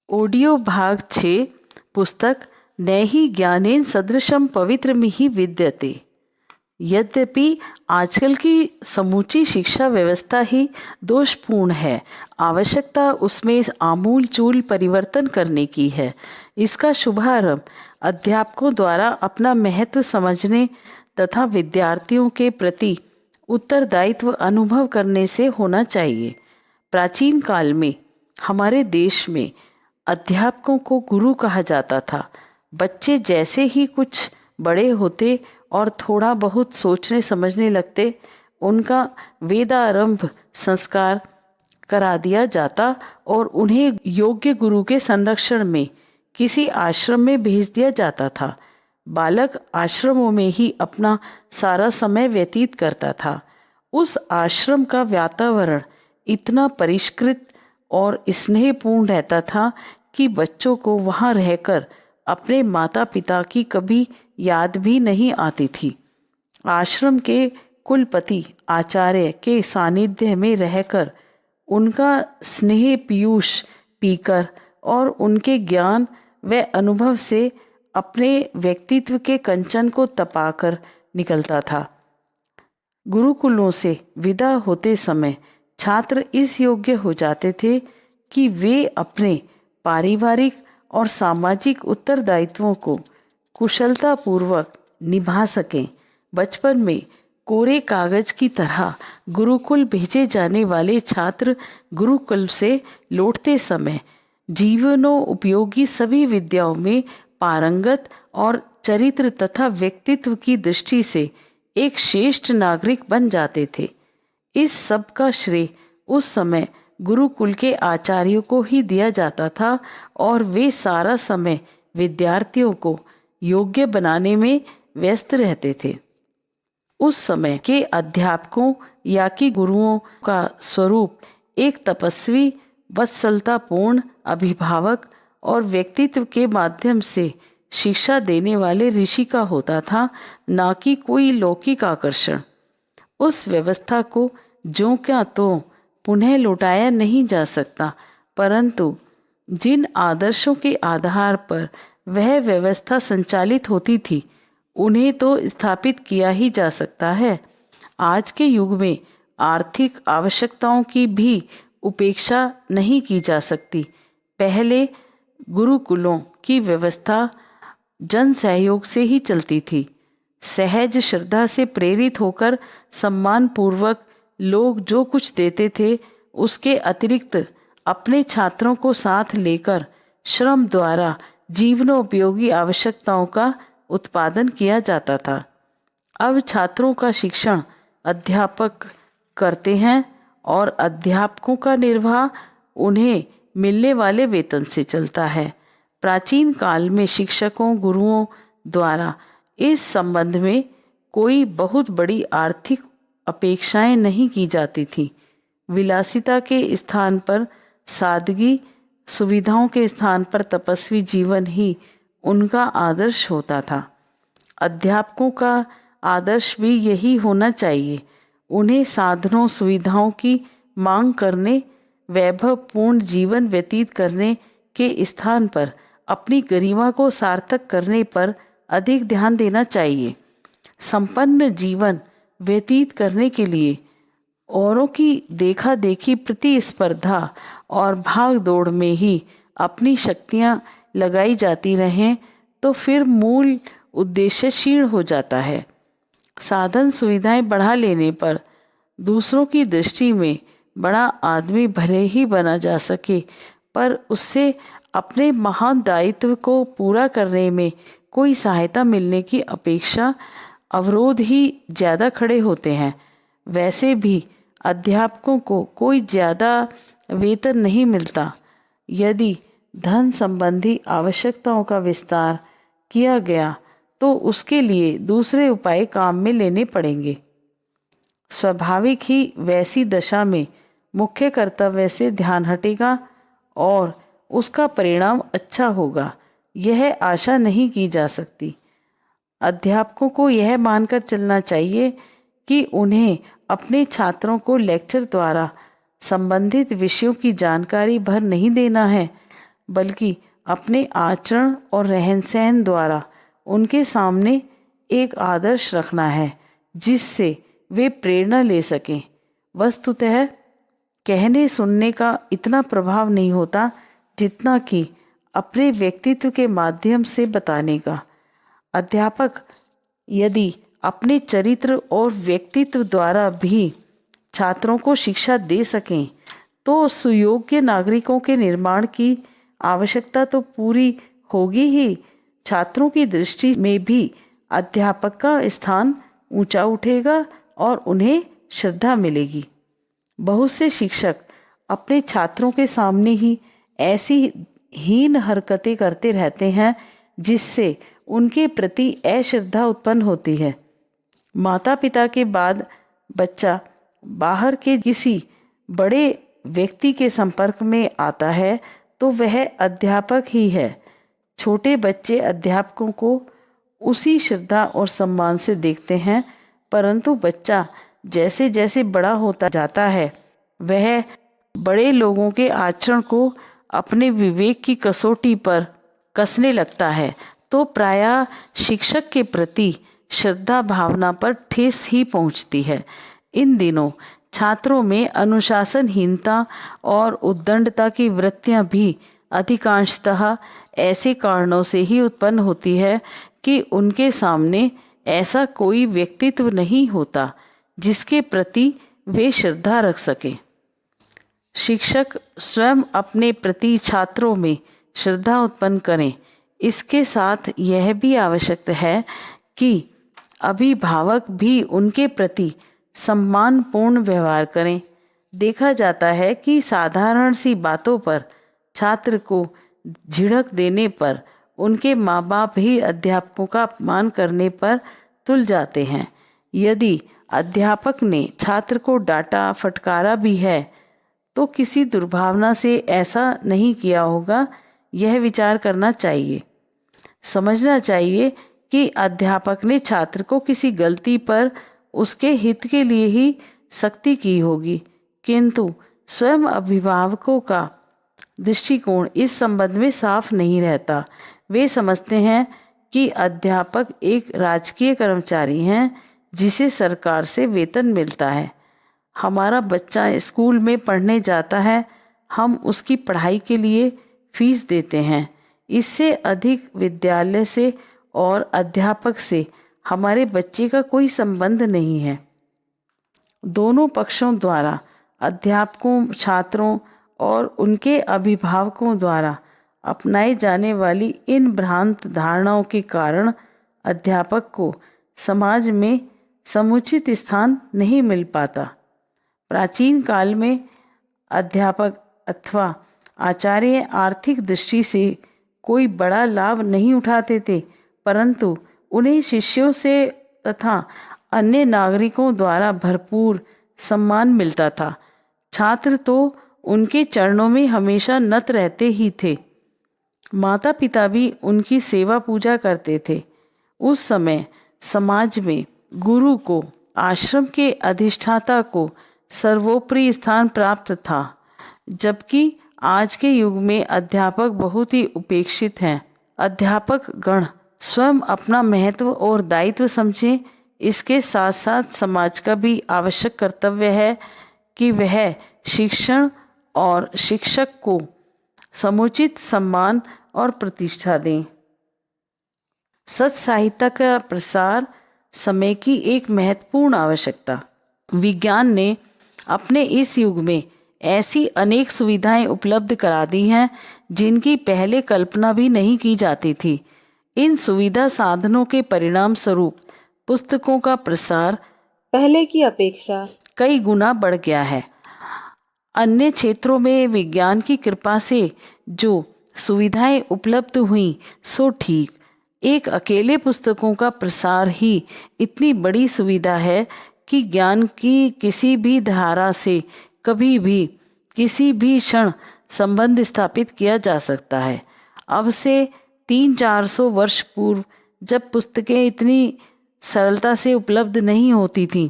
Audio भाग 6 पुस्तक नैहि ज्ञानेन सदृशम पवित्रमिहि विद्यते। यद्यपि आजकल की समूची शिक्षा व्यवस्था ही दोषपूर्ण है, आवश्यकता उसमें आमूल चूल परिवर्तन करने की है। इसका शुभारंभ अध्यापकों द्वारा अपना महत्व समझने तथा विद्यार्थियों के प्रति उत्तरदायित्व अनुभव करने से होना चाहिए। प्राचीन काल में हमारे देश में अध्यापकों को गुरु कहा जाता था। बच्चे जैसे ही कुछ बड़े होते और थोड़ा बहुत सोचने समझने लगते, उनका वेदारंभ संस्कार करा दिया जाता और उन्हें योग्य गुरु के संरक्षण में किसी आश्रम में भेज दिया जाता था। बालक आश्रमों में ही अपना सारा समय व्यतीत करता था। उस आश्रम का वातावरण इतना परिष्कृत और स्नेहपूर्ण रहता था कि बच्चों को वहाँ रहकर अपने माता पिता की कभी याद भी नहीं आती थी। आश्रम के कुलपति आचार्य के सानिध्य में रहकर उनका स्नेह पीयूष पीकर और उनके ज्ञान व अनुभव से अपने व्यक्तित्व के कंचन को तपाकर निकलता था। गुरुकुलों से विदा होते समय छात्र इस योग्य हो जाते थे कि वे अपने पारिवारिक और सामाजिक उत्तरदायित्वों को कुशलतापूर्वक निभा सकें। बचपन में कोरे कागज की तरह गुरुकुल भेजे जाने वाले छात्र गुरुकुल से लौटते समय जीवनों उपयोगी सभी विद्याओं में पारंगत और चरित्र तथा व्यक्तित्व की दृष्टि से एक श्रेष्ठ नागरिक बन जाते थे। इस सब का श्रेय उस समय गुरुकुल के आचार्यों को ही दिया जाता था और वे सारा समय विद्यार्थियों को योग्य बनाने में व्यस्त रहते थे। उस समय के अध्यापकों या कि गुरुओं का स्वरूप एक तपस्वी, वत्सलतापूर्ण अभिभावक और व्यक्तित्व के माध्यम से शिक्षा देने वाले ऋषि का होता था, ना कि कोई लौकिक आकर्षण। उस व्यवस्था को ज्यों क्या तो पुनः लौटाया नहीं जा सकता, परंतु जिन आदर्शों के आधार पर वह व्यवस्था संचालित होती थी, उन्हें तो स्थापित किया ही जा सकता है। आज के युग में आर्थिक आवश्यकताओं की भी उपेक्षा नहीं की जा सकती। पहले गुरुकुलों की व्यवस्था जन सहयोग से ही चलती थी। सहज श्रद्धा से प्रेरित होकर सम्मानपूर्वक लोग जो कुछ देते थे, उसके अतिरिक्त अपने छात्रों को साथ लेकर श्रम द्वारा जीवनोपयोगी आवश्यकताओं का उत्पादन किया जाता था। अब छात्रों का शिक्षण अध्यापक करते हैं और अध्यापकों का निर्वाह उन्हें मिलने वाले वेतन से चलता है। प्राचीन काल में शिक्षकों गुरुओं द्वारा इस संबंध में कोई बहुत बड़ी आर्थिक अपेक्षाएं नहीं की जाती थी। विलासिता के स्थान पर सादगी, सुविधाओं के स्थान पर तपस्वी जीवन ही उनका आदर्श होता था। अध्यापकों का आदर्श भी यही होना चाहिए। उन्हें साधनों सुविधाओं की मांग करने, वैभवपूर्ण जीवन व्यतीत करने के स्थान पर अपनी गरिमा को सार्थक करने पर अधिक ध्यान देना चाहिए। संपन्न जीवन व्यतीत करने के लिए औरों की देखा देखी प्रतिस्पर्धा और भाग दौड़ में ही अपनी शक्तियां लगाई जाती रहें तो फिर मूल उद्देश्य क्षीण हो जाता है। साधन सुविधाएं बढ़ा लेने पर दूसरों की दृष्टि में बड़ा आदमी भले ही बना जा सके, पर उससे अपने महान दायित्व को पूरा करने में कोई सहायता मिलने की अपेक्षा अवरोध ही ज़्यादा खड़े होते हैं। वैसे भी अध्यापकों को कोई ज़्यादा वेतन नहीं मिलता। यदि धन संबंधी आवश्यकताओं का विस्तार किया गया तो उसके लिए दूसरे उपाय काम में लेने पड़ेंगे। स्वाभाविक ही वैसी दशा में मुख्य कर्तव्य से ध्यान हटेगा और उसका परिणाम अच्छा होगा, यह आशा नहीं की जा सकती। अध्यापकों को यह मानकर चलना चाहिए कि उन्हें अपने छात्रों को लेक्चर द्वारा संबंधित विषयों की जानकारी भर नहीं देना है, बल्कि अपने आचरण और रहन सहन द्वारा उनके सामने एक आदर्श रखना है जिससे वे प्रेरणा ले सकें। वस्तुतः कहने सुनने का इतना प्रभाव नहीं होता जितना कि अपने व्यक्तित्व के माध्यम से बताने का। अध्यापक यदि अपने चरित्र और व्यक्तित्व द्वारा भी छात्रों को शिक्षा दे सकें तो सुयोग्य नागरिकों के निर्माण की आवश्यकता तो पूरी होगी ही, छात्रों की दृष्टि में भी अध्यापक का स्थान ऊंचा उठेगा और उन्हें श्रद्धा मिलेगी। बहुत से शिक्षक अपने छात्रों के सामने ही ऐसी हीन हरकतें करते रहते हैं जिससे उनके प्रति अश्रद्धा उत्पन्न होती है। माता पिता के बाद बच्चा बाहर के किसी बड़े व्यक्ति के संपर्क में आता है तो वह अध्यापक ही है। छोटे बच्चे अध्यापकों को उसी श्रद्धा और सम्मान से देखते हैं, परंतु बच्चा जैसे जैसे बड़ा होता जाता है वह बड़े लोगों के आचरण को अपने विवेक की कसौटी पर कसने लगता है, तो प्रायः शिक्षक के प्रति श्रद्धा भावना पर ठेस ही पहुंचती है। इन दिनों छात्रों में अनुशासनहीनता और उद्दंडता की वृत्तियां भी अधिकांशतः ऐसे कारणों से ही उत्पन्न होती है कि उनके सामने ऐसा कोई व्यक्तित्व नहीं होता जिसके प्रति वे श्रद्धा रख सकें। शिक्षक स्वयं अपने प्रति छात्रों में श्रद्धा उत्पन्न करें। इसके साथ यह भी आवश्यक है कि अभिभावक भी उनके प्रति सम्मानपूर्ण व्यवहार करें। देखा जाता है कि साधारण सी बातों पर छात्र को झिड़क देने पर उनके माँ बाप ही अध्यापकों का अपमान करने पर तुल जाते हैं। यदि अध्यापक ने छात्र को डांटा फटकारा भी है तो किसी दुर्भावना से ऐसा नहीं किया होगा, यह विचार करना चाहिए। समझना चाहिए कि अध्यापक ने छात्र को किसी गलती पर उसके हित के लिए ही सख्ती की होगी, किंतु स्वयं अभिभावकों का दृष्टिकोण इस संबंध में साफ नहीं रहता। वे समझते हैं कि अध्यापक एक राजकीय कर्मचारी हैं जिसे सरकार से वेतन मिलता है। हमारा बच्चा स्कूल में पढ़ने जाता है, हम उसकी पढ़ाई के लिए फीस देते हैं। इससे अधिक विद्यालय से और अध्यापक से हमारे बच्चे का कोई संबंध नहीं है। दोनों पक्षों द्वारा, अध्यापकों, छात्रों और उनके अभिभावकों द्वारा अपनाई जाने वाली इन भ्रांत धारणाओं के कारण अध्यापक को समाज में समुचित स्थान नहीं मिल पाता। प्राचीन काल में अध्यापक अथवा आचार्य आर्थिक दृष्टि से कोई बड़ा लाभ नहीं उठाते थे, परंतु उन्हें शिष्यों से तथा अन्य नागरिकों द्वारा भरपूर सम्मान मिलता था। छात्र तो उनके चरणों में हमेशा नत रहते ही थे। माता पिता भी उनकी सेवा पूजा करते थे। उस समय समाज में गुरु को, आश्रम के अधिष्ठाता को सर्वोपरि स्थान प्राप्त था, जबकि आज के युग में अध्यापक बहुत ही उपेक्षित हैं। अध्यापक गण स्वयं अपना महत्व और दायित्व समझें। इसके साथ साथ समाज का भी आवश्यक कर्तव्य है कि वह शिक्षण और शिक्षक को समुचित सम्मान और प्रतिष्ठा दें। सच साहित्य का प्रसार समय की एक महत्वपूर्ण आवश्यकता। विज्ञान ने अपने इस युग में ऐसी अनेक सुविधाएं उपलब्ध करा दी हैं जिनकी पहले कल्पना भी नहीं की जाती थी। इन सुविधा साधनों के परिणाम स्वरूप पुस्तकों का प्रसार पहले की अपेक्षा कई गुना बढ़ गया है। अन्य क्षेत्रों में विज्ञान की कृपा से जो सुविधाएं उपलब्ध हुई सो ठीक, एक अकेले पुस्तकों का प्रसार ही इतनी बड़ी सुविधा है कि ज्ञान की किसी भी धारा से कभी भी किसी भी क्षण संबंध स्थापित किया जा सकता है। अब से 300-400 वर्ष पूर्व जब पुस्तकें इतनी सरलता से उपलब्ध नहीं होती थीं,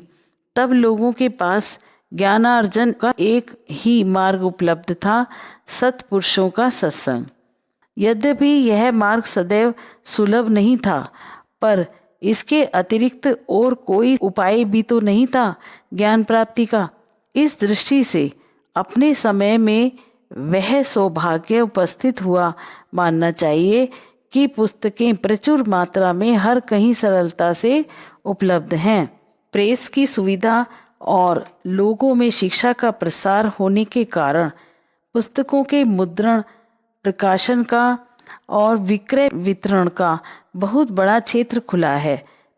तब लोगों के पास ज्ञानार्जन का एक ही मार्ग उपलब्ध था, सत्पुरुषों का सत्संग। यद्यपि यह मार्ग सदैव सुलभ नहीं था, पर इसके अतिरिक्त और कोई उपाय भी तो नहीं था ज्ञान प्राप्ति का। इस दृष्टि से अपने समय में वह सौभाग्य उपस्थित हुआ मानना चाहिए कि पुस्तकें प्रचुर मात्रा में हर कहीं सरलता से उपलब्ध हैं। प्रेस की सुविधा और लोगों में शिक्षा का प्रसार होने के कारण पुस्तकों के मुद्रण, प्रकाशन का और विक्रय वितरण का बहुत बड़ा क्षेत्र खुला है।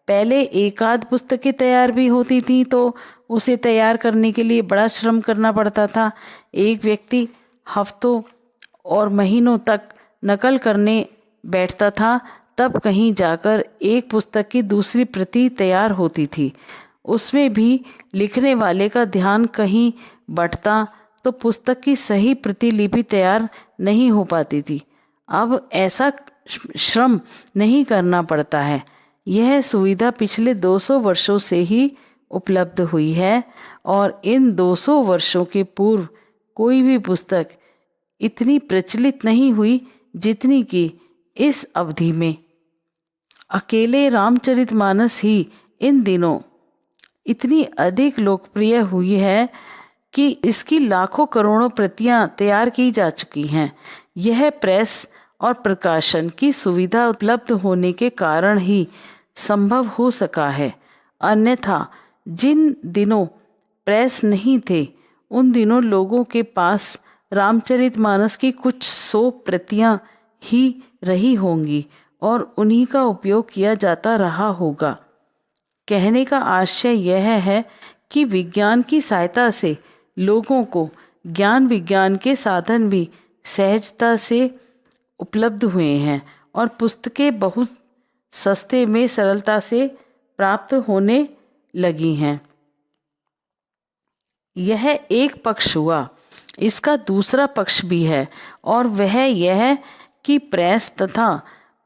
पहले एक आध पुस्तकें तैयार भी होती थी तो उसे तैयार करने के लिए बड़ा श्रम करना पड़ता था। एक व्यक्ति हफ्तों और महीनों तक नकल करने बैठता था, तब कहीं जाकर एक पुस्तक की दूसरी प्रति तैयार होती थी। उसमें भी लिखने वाले का ध्यान कहीं बंटता तो पुस्तक की सही प्रतिलिपि तैयार नहीं हो पाती थी। अब ऐसा श्रम नहीं करना पड़ता है। यह सुविधा पिछले 200 वर्षों से ही उपलब्ध हुई है और इन 200 वर्षों के पूर्व कोई भी पुस्तक इतनी प्रचलित नहीं हुई जितनी कि इस अवधि में। अकेले रामचरितमानस ही इन दिनों इतनी अधिक लोकप्रिय हुई है कि इसकी लाखों करोड़ों प्रतियां तैयार की जा चुकी हैं। यह प्रेस और प्रकाशन की सुविधा उपलब्ध होने के कारण ही संभव हो सका है। अन्यथा जिन दिनों प्रेस नहीं थे उन दिनों लोगों के पास रामचरितमानस की कुछ 100 प्रतियां ही रही होंगी और उन्हीं का उपयोग किया जाता रहा होगा। कहने का आशय यह है कि विज्ञान की सहायता से लोगों को ज्ञान विज्ञान के साधन भी सहजता से उपलब्ध हुए हैं और पुस्तकें बहुत सस्ते में सरलता से प्राप्त होने लगी हैं। यह एक पक्ष हुआ। इसका दूसरा पक्ष भी है और वह यह कि प्रेस तथा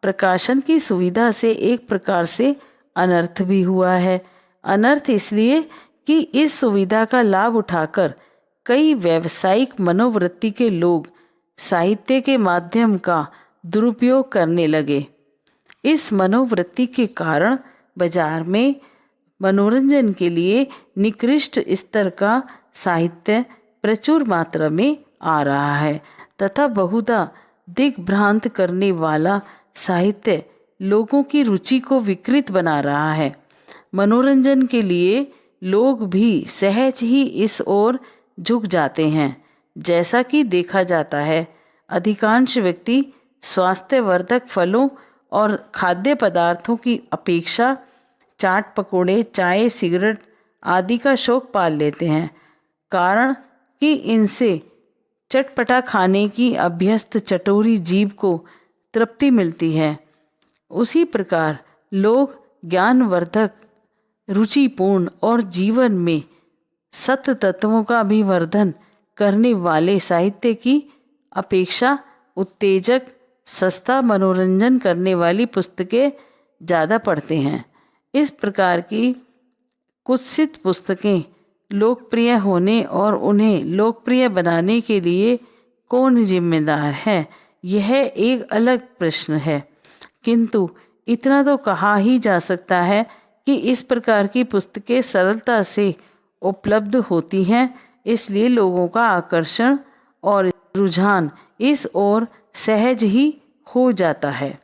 प्रकाशन की सुविधा से एक प्रकार से अनर्थ भी हुआ है। अनर्थ इसलिए कि इस सुविधा का लाभ उठाकर कई व्यावसायिक मनोवृत्ति के लोग साहित्य के माध्यम का दुरुपयोग करने लगे। इस मनोवृत्ति के कारण बाजार में मनोरंजन के लिए निकृष्ट स्तर का साहित्य प्रचुर मात्रा में आ रहा है तथा बहुधा दिग्भ्रांत करने वाला साहित्य लोगों की रुचि को विकृत बना रहा है। मनोरंजन के लिए लोग भी सहज ही इस ओर झुक जाते हैं। जैसा कि देखा जाता है, अधिकांश व्यक्ति स्वास्थ्यवर्धक फलों और खाद्य पदार्थों की अपेक्षा चाट पकोड़े, चाय, सिगरेट आदि का शौक पाल लेते हैं, कारण कि इनसे चटपटा खाने की अभ्यस्त चटोरी जीभ को तृप्ति मिलती है। उसी प्रकार लोग ज्ञानवर्धक, रुचिपूर्ण और जीवन में सत्य तत्वों का अभिवर्धन करने वाले साहित्य की अपेक्षा उत्तेजक, सस्ता मनोरंजन करने वाली पुस्तकें ज़्यादा पढ़ते हैं। इस प्रकार की कुत्सित पुस्तकें लोकप्रिय होने और उन्हें लोकप्रिय बनाने के लिए कौन जिम्मेदार है, यह एक अलग प्रश्न है। किंतु इतना तो कहा ही जा सकता है कि इस प्रकार की पुस्तकें सरलता से उपलब्ध होती हैं, इसलिए लोगों का आकर्षण और रुझान इस ओर सहज ही हो जाता है।